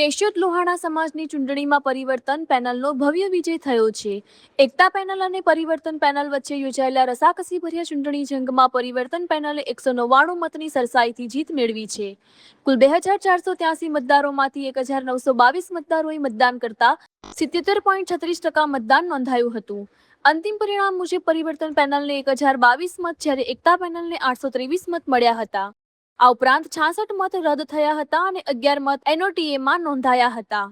કેશોદ લોહાણા સમાજની ચૂંટણીમાં પરિવર્તન પેનલનો ભવ્ય વિજય થયો છે। એકતા પેનલ અને પરિવર્તન પેનલ વચ્ચે યોજાયેલા રસાકસીભર્યા ચૂંટણી જંગમાં પરિવર્તન પેનલે 199 મતની સરસાઈથી જીત મેળવી છે। કુલ 2483 મતદારોમાંથી 1922 મતદારોએ મતદાન કરતા 77.36% મતદાન નોંધાયું હતું। અંતિમ પરિણામ મુજબ પરિવર્તન પેનલને 1022 મત જ્યારે એકતા પેનલને 823 મત મળ્યા હતા। આ ઉપરાંત 66 મત રદ થયા હતા અને 11 મત એનઓટીએમાં નોંધાયા હતા।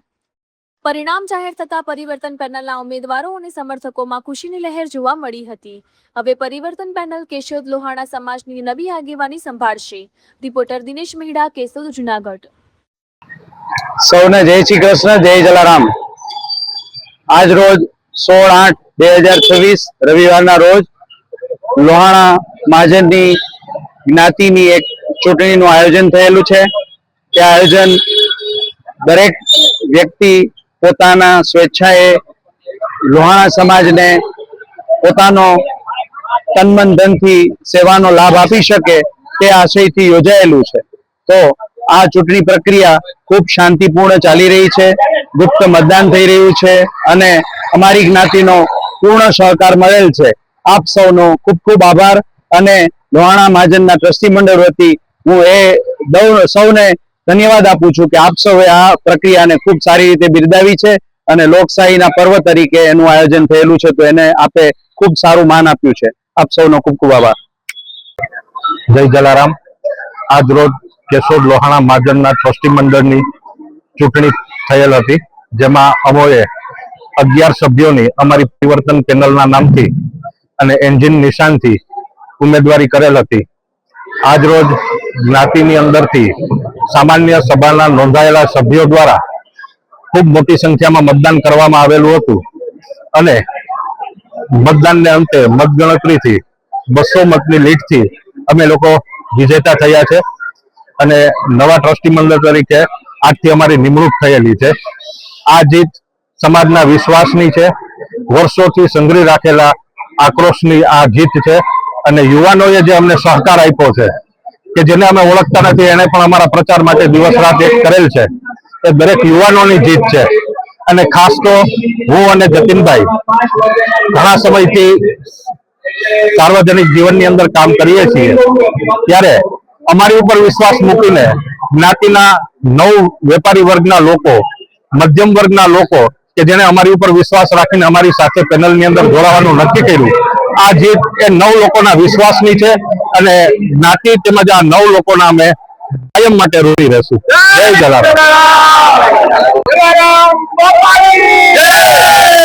પરિણામ જાહેર થતા પરિવર્તન પેનલના ઉમેદવારો અને સમર્થકોમાં ખુશીની લહેર જોવા મળી હતી। હવે પરિવર્તન પેનલ કેશોદ લોહાણા સમાજની નવી આગેવાની સંભાળશે। રિપોર્ટર દિનેશ મહિડા, કેશોદ, જુનાગઢ। સૌને જય શ્રી કૃષ્ણ, જય જલારામ। આજ રોજ 16/8/2026 રવિવારના રોજ લોહાણા મહાજનની જ્ઞાતિની એક ચૂંટણીનું આયોજન થયેલું છે। તે આયોજન દરેક વ્યક્તિ પોતાના સ્વેચ્છાએ લોહાણા સમાજને પોતાનો તન મન ધનથી સેવાનો લાભ આપી શકે તે આશયથી યોજાયેલું છે। તો આ ચૂંટણી પ્રક્રિયા ખૂબ શાંતિપૂર્ણ ચાલી રહી છે। ગુપ્ત મતદાન થઈ રહ્યું છે અને અમારી જ્ઞાતિનો પૂર્ણ સહકાર મળેલ છે। આપ સૌનો ખૂબ ખૂબ આભાર અને લોહાણા મહાજનના ટ્રસ્ટી મંડળ વતી હું સૌને ધન્યવાદ આપું છું કે આપ સૌએ આ પ્રક્રિયાને ખૂબ સારી રીતે બિરદાવી છે અને લોકશાહીના પર્વ તરીકે એનું આયોજન થયેલું છે, તો એને આપે ખૂબ સારું માન આપ્યું છે। આપ સૌનો ખૂબ ખૂબ આભાર। જય જલારામ। આજ રોજ કેશોદ લોહાણા મહાજનના ટ્રસ્ટી મંડળની ચૂંટણી થયેલ હતી, જેમાં અમોએ 11 સભ્યોની અમારી પરિવર્તન પેનલના નામથી અને એન્જિન નિશાનથી ઉમેદવારી કરેલ હતી। આજ રોજ જ્ઞાતિની અંદરથી સામાન્ય સભાના નોંધાયેલા સભ્યો દ્વારા ખૂબ મોટી સંખ્યામાં મતદાન કરવામાં આવેલું હતું અને મતદાનને અંતે મતગણતરીથી 200 મતની લીડથી અમે લોકો વિજેતા થયા છે અને નવા ટ્રસ્ટી મંડળ તરીકે આજથી અમારી નિમણૂક થયેલી છે। આ જીત સમાજના વિશ્વાસની છે, વર્ષોથી સંઘરી રાખેલા આક્રોશની આ જીત છે અને યુવાનોએ જે અમને સહકાર આપ્યો છે કે જેને અમે ઓળખતા નથી એને પણ અમારા પ્રચાર માટે દિવસ રાત એક કરેલ છે, એ દરેક યુવાનોની જીત છે। અને ખાસ તો હું અને જતીનભાઈ ઘણા સમયથી સાર્વજનિક જીવનની અંદર કામ કરીએ છીએ, ત્યારે અમારી ઉપર વિશ્વાસ મૂકીને જ્ઞાતિના 9 વેપારી વર્ગના લોકો, મધ્યમ વર્ગના લોકો કે જેને અમારી ઉપર વિશ્વાસ રાખીને અમારી સાથે પેનલની અંદર જોડાવાનું નક્કી કર્યું, આ જીત એ 9 લોકોના વિશ્વાસની છે અને જ્ઞાતિ તેમજ આ 9 લોકોના અમે કાયમ માટે ઋણી રહેશું। જય જલારામ।